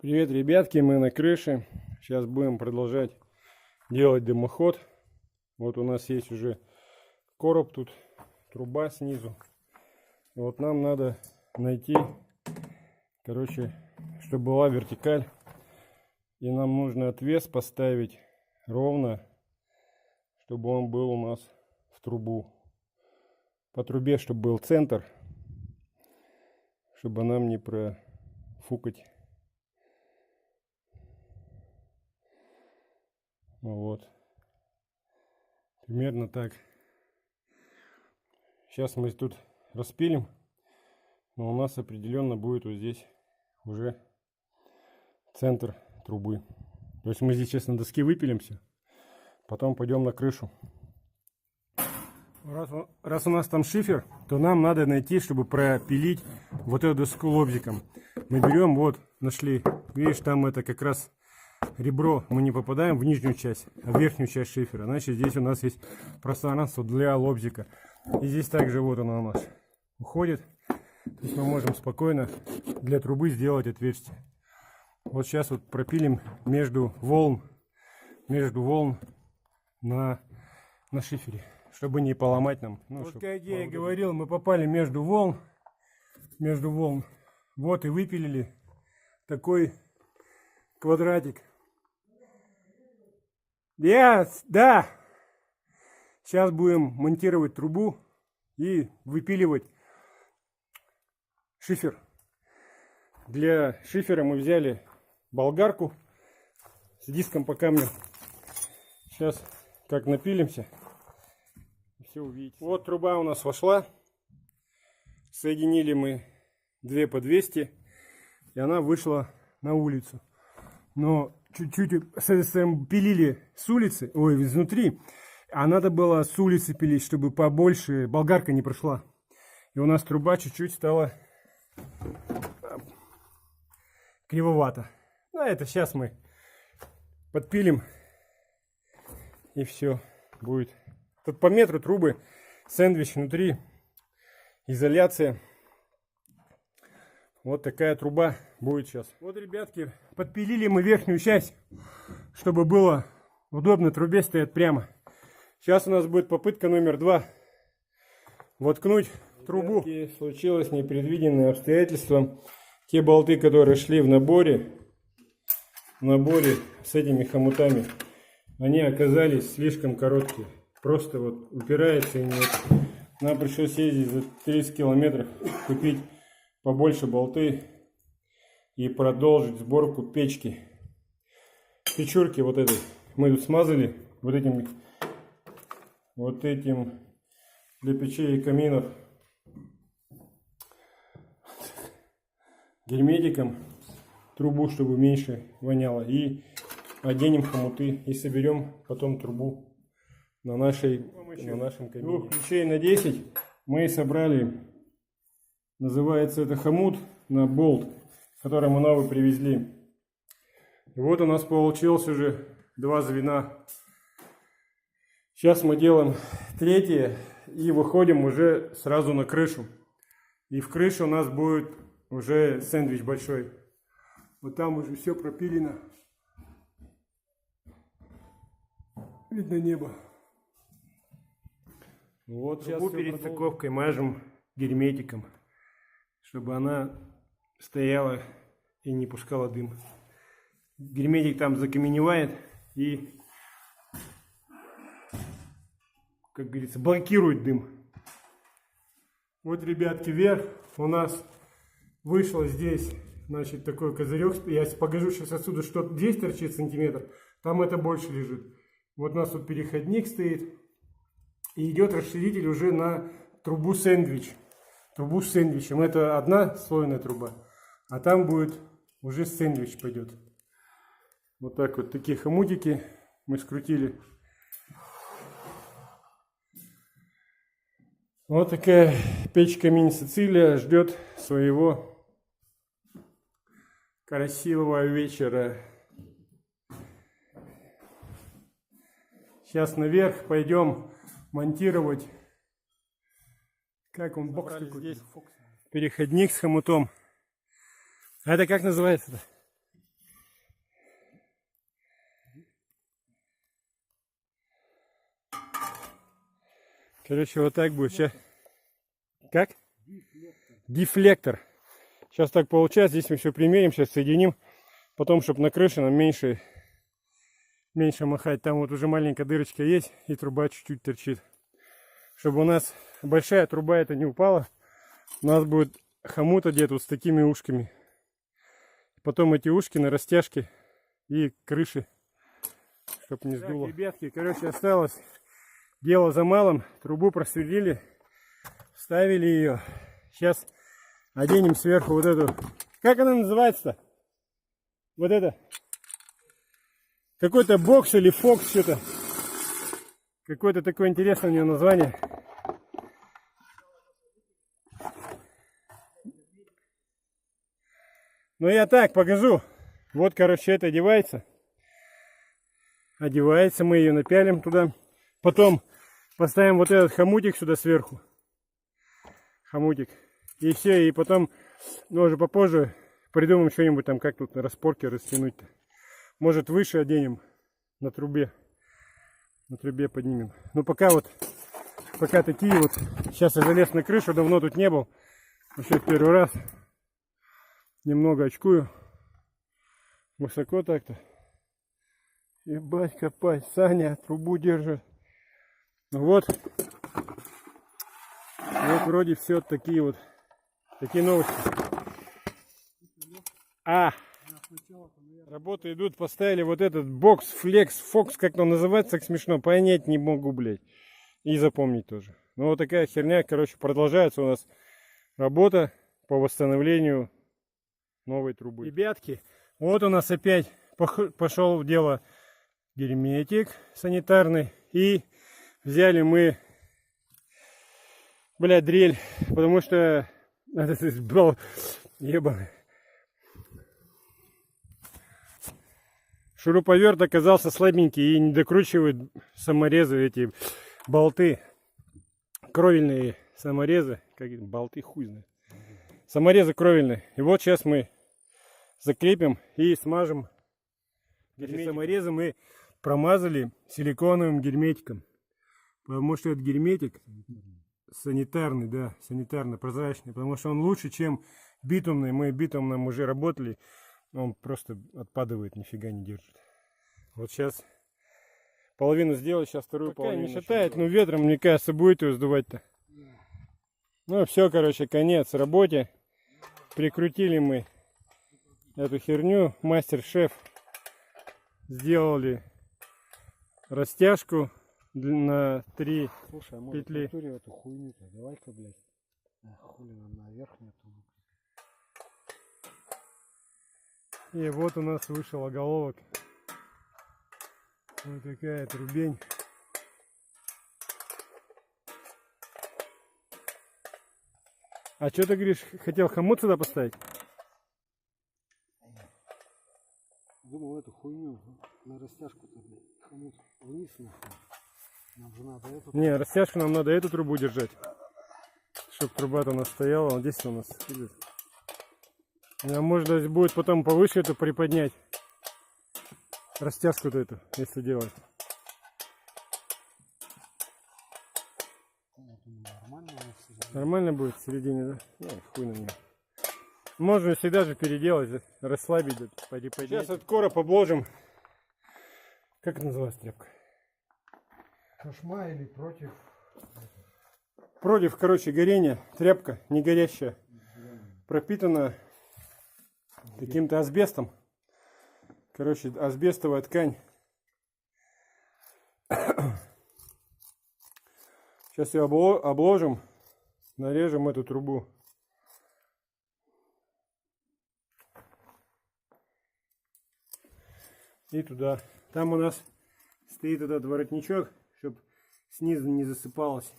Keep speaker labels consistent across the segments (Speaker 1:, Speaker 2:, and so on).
Speaker 1: Привет, ребятки, мы на крыше. Сейчас будем продолжать делать дымоход. Вот у нас есть уже короб, тут труба снизу. Вот нам надо найти, чтобы была вертикаль. И нам нужно отвес поставить ровно, чтобы он был у нас в трубу. По трубе, чтобы был центр, чтобы нам не профукать. Вот. Примерно так. Сейчас мы тут распилим. Но у нас определенно будет вот здесь уже центр трубы. То есть мы здесь сейчас на доске выпилимся. Потом пойдем на крышу. Раз у нас там шифер, то нам надо найти, чтобы пропилить вот эту доску лобзиком. Мы берем, вот, нашли. Видишь, там это как раз ребро, мы не попадаем в нижнюю часть, а в верхнюю часть шифера. Значит, здесь у нас есть пространство для лобзика. И здесь также вот оно у нас уходит. То есть мы можем спокойно для трубы сделать отверстие. Вот сейчас вот пропилим между волн на шифере, чтобы не поломать нам. Вот как я и говорил, мы попали между волн. Вот и выпилили такой квадратик. Да. Сейчас будем монтировать трубу и выпиливать шифер. Для шифера мы взяли болгарку с диском по камню. Сейчас как напилимся, все увидите. Вот труба у нас вошла. Соединили мы 2 по 200, и она вышла на улицу. Но чуть-чуть пилили с улицы, изнутри, а надо было с улицы пилить, чтобы побольше болгарка не прошла. И у нас труба чуть-чуть стала кривовато. Ну, это сейчас мы подпилим, и все будет. Тут по метру трубы, сэндвич внутри, изоляция. Вот такая труба будет сейчас. Вот, ребятки, подпилили мы верхнюю часть, чтобы было удобно трубе стоять прямо. Сейчас у нас будет попытка номер 2. Воткнуть трубу. Ребятки, случилось непредвиденное обстоятельство. Те болты, которые шли в наборе с этими хомутами, они оказались слишком короткие. Просто вот упирается и нет. Нам пришлось ездить за 30 километров, купить побольше болты и продолжить сборку печки. Печурки вот этой мы тут смазали вот этим для печей и каминов герметиком трубу, чтобы меньше воняло, и оденем хомуты и соберем потом трубу на нашем камине. 2 ключей на 10 мы собрали. Называется это хомут на болт, который мы новый привезли. И вот у нас получилось уже 2 звена. Сейчас мы делаем 3 и выходим уже сразу на крышу. И в крыше у нас будет уже сэндвич большой. Вот там уже все пропилено. Видно небо. Вот сейчас перед стыковкой мажем герметиком, чтобы она стояла и не пускала дым. Герметик там закаменевает и, как говорится, блокирует дым. Вот, ребятки, вверх у нас вышло здесь, значит, такой козырек. Я покажу сейчас отсюда, что здесь торчит сантиметр, там это больше лежит. Вот у нас тут переходник стоит, и идет расширитель уже на трубу сэндвич. Трубу с сэндвичем. Это однослойная труба, а там будет уже сэндвич пойдет. Вот так вот такие хомутики мы скрутили. Вот такая печка мини-Сицилия ждет своего красивого вечера. Сейчас наверх пойдем монтировать. Как он бокс здесь? Переходник с хомутом. А это как называется-то? Короче, вот так будет. Сейчас. Как? Дефлектор. Сейчас так получается. Здесь мы все примерим, сейчас соединим. Потом, чтобы на крыше нам меньше махать. Там вот уже маленькая дырочка есть, и труба чуть-чуть торчит. Чтобы у нас большая труба это не упала. У нас будет хомут одет вот с такими ушками. Потом эти ушки на растяжке и крыши, чтобы не сдуло. Так, ребятки, короче, осталось дело за малым. Трубу просверлили, вставили ее. Сейчас оденем сверху вот эту. Как она называется-то? Вот это. Какой-то бокс или фокс что-то. Какое-то такое интересное у нее название. Ну я так покажу. Вот, короче, это одевается. Одевается, мы ее напялим туда. Потом поставим вот этот хомутик сюда сверху. Хомутик. И все, и потом, ну уже попозже придумаем что-нибудь там, как тут на распорке растянуть-то. Может выше оденем на трубе. На трубе поднимем. Ну пока такие вот. Сейчас я залез на крышу, давно тут не был. Вообще в первый раз. Немного очкую. Высоко так-то. Ебать копать. Саня трубу держит. Вот. Вот вроде все такие вот. Такие новости. Работы идут, поставили вот этот бокс, флекс, фокс, как он называется, так смешно, понять не могу, блядь. И запомнить тоже. Ну вот такая херня, короче, продолжается у нас работа по восстановлению новой трубы. Ребятки, вот у нас опять пошел в дело герметик санитарный. И взяли мы, блядь, дрель, потому что брал ебаный. Шуруповерт оказался слабенький и не докручивает саморезы, эти болты, кровельные саморезы, как болты, хуй знает. Саморезы кровельные. И вот сейчас мы закрепим и смажем. Эти саморезы мы промазали силиконовым герметиком, потому что этот герметик санитарный, да, санитарно прозрачный, потому что он лучше, чем битумный. Мы битумным уже работали. Он просто отпадывает, нифига не держит. Вот сейчас половину сделал, сейчас вторую пока половину. Не шатает, но ветром, мне кажется, будет его сдувать-то. Ну все, короче, конец работе. Прикрутили мы эту херню. Мастер-шеф сделали растяжку на 3 петли.
Speaker 2: Эту хуйню-то давай-ка, блядь. Хули нам наверх нету.
Speaker 1: И вот у нас вышел оголовок. Вот такая трубень. А что ты говоришь, хотел хомут сюда поставить?
Speaker 2: Думал эту хуйню на растяжку-то, блядь, хомут вниз нахуй. Нам же надо эту...
Speaker 1: Не, растяжку нам надо эту трубу держать. Чтобы труба-то у нас стояла. Вот здесь у нас идет. А может даже будет потом повыше это приподнять. Растяжку-то эту, если делать. Нормально будет в середине, да? Не, хуй на нее. Можно всегда же переделать, расслабить, приподнять. Сейчас от короб обложим. Как это называется тряпка?
Speaker 2: Кошма или против?
Speaker 1: Против, короче, горения. Тряпка не горящая. Пропитана каким-то асбестом. Короче, асбестовая ткань. Сейчас ее обложим, нарежем эту трубу. И туда. Там у нас стоит этот воротничок, чтобы снизу не засыпалось,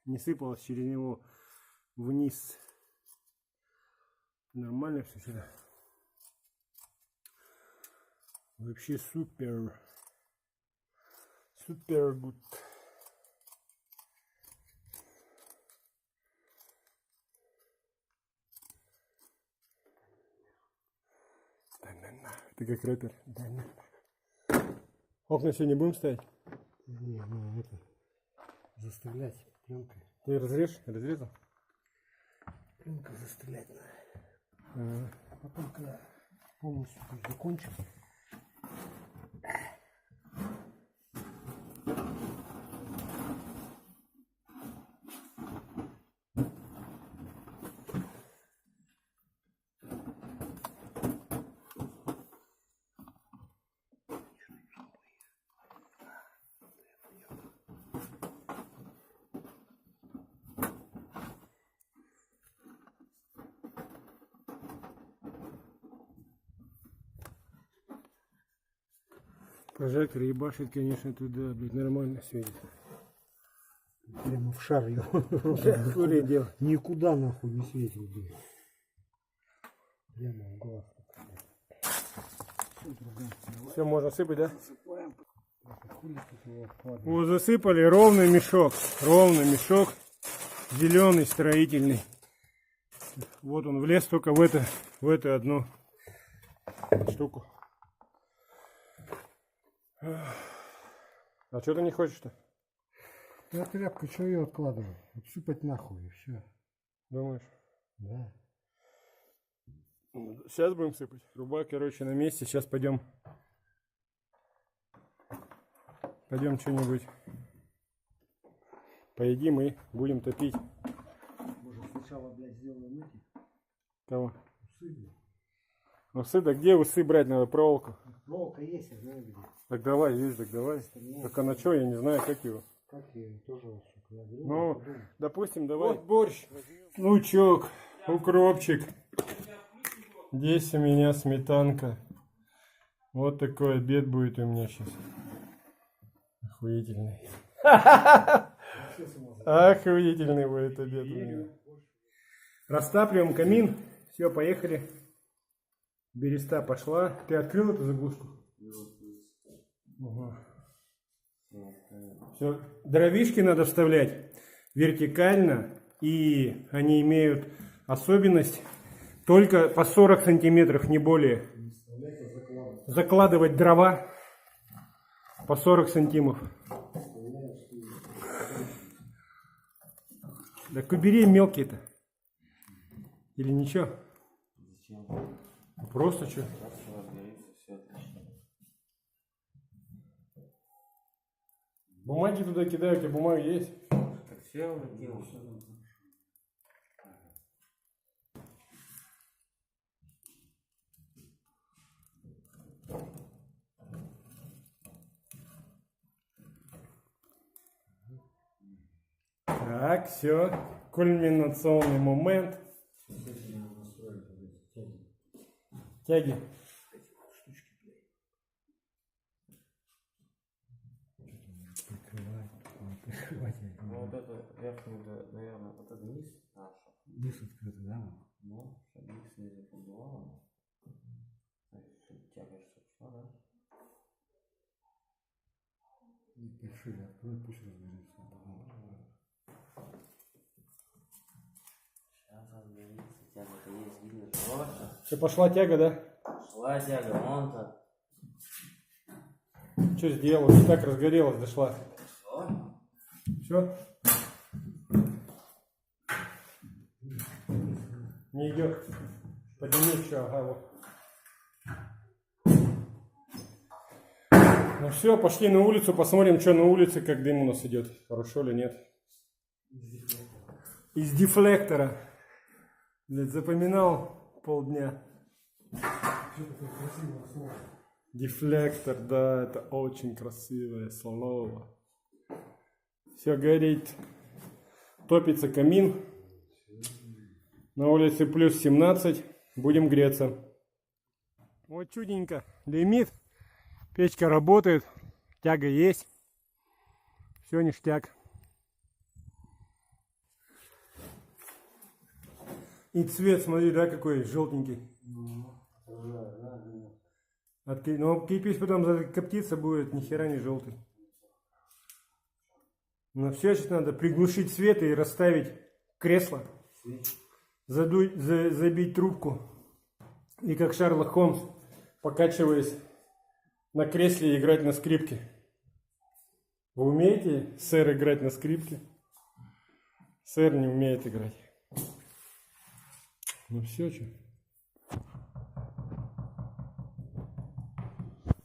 Speaker 1: не сыпалось через него вниз. Нормально все сюда. Вообще супер. Супер гуд. Ты как рэпер. Окна сегодня будем ставить?
Speaker 2: Не, ну это заставлять пленкой.
Speaker 1: Ты разрезал?
Speaker 2: Пленкой застрелять надо. Потом, когда полностью закончим.
Speaker 1: Прожектор ебашит, конечно, туда, блядь, нормально светит.
Speaker 2: Прямо в шар его.
Speaker 1: Хули дело.
Speaker 2: Никуда нахуй не светил, блядь. Прямо в глаз.
Speaker 1: Все, можно сыпать, да?
Speaker 2: Засыпаем. Хули тут его вкладывать?
Speaker 1: Вот засыпали ровный мешок. Ровный мешок. Зеленый, строительный. Вот он влез только в эту одну штуку. А что ты не хочешь-то?
Speaker 2: Я тряпка, что ее откладывать? Обсыпать нахуй и все.
Speaker 1: Думаешь?
Speaker 2: Да.
Speaker 1: Сейчас будем сыпать. Труба, короче, на месте. Сейчас пойдем что-нибудь поедим и будем топить.
Speaker 2: Может сначала, блядь, сделаем эти?
Speaker 1: Кого?
Speaker 2: Усы, блядь.
Speaker 1: Усы? Да где усы брать надо? Проволоку.
Speaker 2: Проволока есть, я знаю где.
Speaker 1: Так давай, есть, так давай. Только на что, я не знаю, как его.
Speaker 2: Как я тоже, сука, я говорю,
Speaker 1: Ну,
Speaker 2: подумай.
Speaker 1: допустим, давай. Вот борщ, лучок, укропчик. Здесь у меня сметанка. Вот такой обед будет у меня сейчас. Охуительный. Охуительный будет обед у меня. Растапливаем камин. Все, поехали. Береста пошла. Ты открыл эту заглушку? Ага. Все. Дровишки надо вставлять вертикально. И они имеют особенность только по 40 сантиметров, не более. Закладывать дрова по 40 сантимов. Так убери мелкие-то. Или ничего?
Speaker 3: Зачем?
Speaker 1: Просто что?
Speaker 3: Раз все разгорится, все отлично.
Speaker 1: Бумаги туда кидаю, у тебя бумаги есть?
Speaker 3: Так все уже кинул.
Speaker 1: Так, все. Кульминационный момент. Тяги.
Speaker 3: Ну вот это верхний, наверное, вот этот низ наш.
Speaker 2: Низ открытый, да?
Speaker 3: Ну, чтобы их снизу поддувало. Значит, чтобы тяга что шла, да?
Speaker 2: Пошире открой, пусть разберется.
Speaker 3: Сейчас разберется, тяга-то есть, видно, что
Speaker 1: Все, пошла тяга, да?
Speaker 3: шла тяга, вон-то.
Speaker 1: Что сделала? И так разгорелась, дошла.
Speaker 3: Все.
Speaker 1: Все? Не идет. Подними еще, ага, вот. Ну все, пошли на улицу, посмотрим, что на улице, как дым у нас идет. Хорошо или нет. Из дефлектора. Блядь, запоминал полдня. Дефлектор, да, это очень красивое слово. Все горит. Топится камин. На улице плюс 17. Будем греться. Вот чудненько. Лимит. Печка работает. Тяга есть. Все ништяк. И цвет, смотри, да, какой желтенький. Но кипиш потом закоптиться будет, ни хера не желтый. Но все сейчас надо приглушить свет и расставить кресло. Забить трубку. И как Шерлок Холмс, покачиваясь на кресле, играть на скрипке. Вы умеете, сэр, играть на скрипке? Сэр не умеет играть. Ну все, что.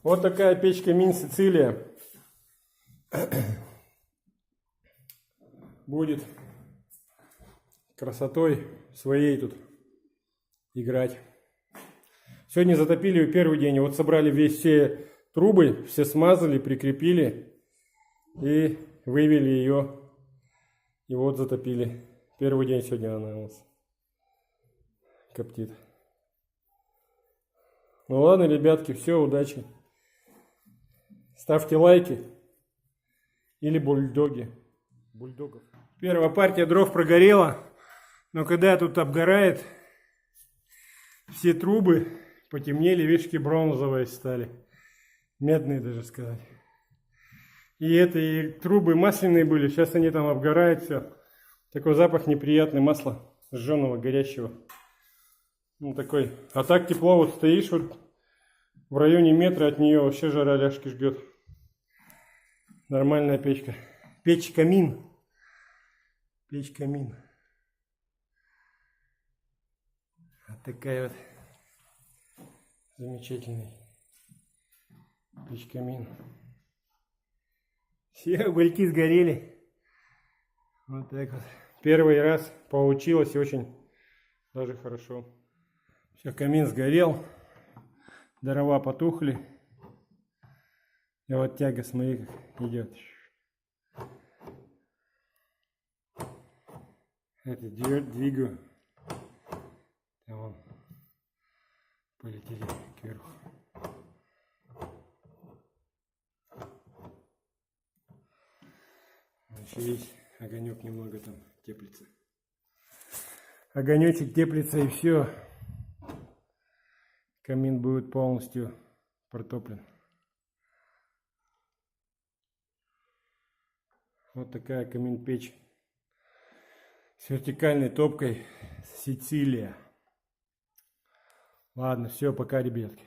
Speaker 1: Вот такая печка Мин Сицилия будет красотой своей тут играть. Сегодня затопили ее первый день. Вот собрали все трубы, все смазали, прикрепили и вывели ее. И вот затопили. Первый день сегодня она у нас коптит. Ну ладно, ребятки, все, удачи. Ставьте лайки или бульдогов. Первая партия дров прогорела, но когда тут обгорает, все трубы потемнели, вишки бронзовые стали. Медные даже сказать. И трубы масляные были, сейчас они там обгорают все. Такой запах неприятный, масла сжженного, горящего. Ну такой. А так тепло, вот стоишь вот в районе метра от нее, вообще жара ляжки жгет. Нормальная печка. Печь-камин. Печь-камин. Вот такая вот замечательная печь-камин. Все угольки сгорели. Вот так вот. Первый раз получилось и очень даже хорошо. Все, камин сгорел. Дрова потухли. И вот тяга, смотри, как идет. Это двигаю. Там вон полетели кверху. Еще есть огонек немного там теплится. Огонечек теплится и все. Камин будет полностью протоплен. Вот такая камин-печь с вертикальной топкой Сицилия. Ладно, все, пока, ребятки.